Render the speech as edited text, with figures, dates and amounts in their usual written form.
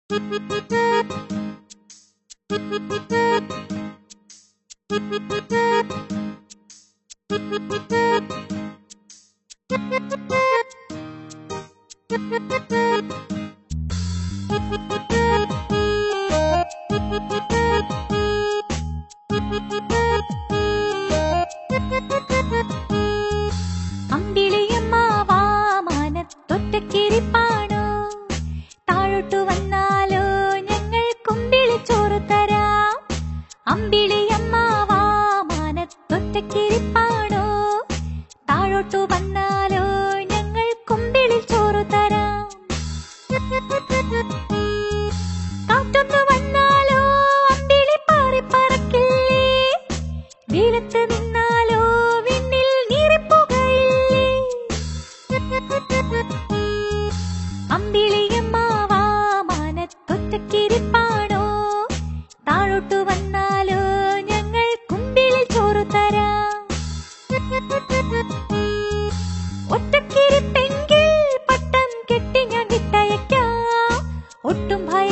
അമ്പിളിയമ്മാവാനത്തൊറ്റക്കിരിപ്പാണോ താഴോട്ടു വന്നാലോ ഞങ്ങൾ കുമ്പിളി ചോറ് തരാം. അമ്പിളിയമ്മാവാനത്തൊറ്റക്കിരിപ്പാണോ താഴോട്ടു വന്നാലോ ഞങ്ങൾ കുമ്പിളി ചോറ് തരാം. കാറ്റൊന്നു വന്നാലോ അമ്പിളി പാറി പറക്കില്ലേ, വെയിലത്ത് നിന്നാലോ വിണ്ണിൽ നീറിപ്പുകയില്ലേ. അമ്പിളിയമ്മാവാനത്തൊറ്റക്കിരിപ്പാണോ താഴോട്ടു വന്നാലോ ഞങ്ങൾ കുമ്പിളിൽ ചോറ് തരാം. ഒറ്റക്കിരിപ്പെങ്കിൽ പട്ടം കെട്ടി ഞാൻ വിട്ടയക്കാം, ഒട്ടും ഭയം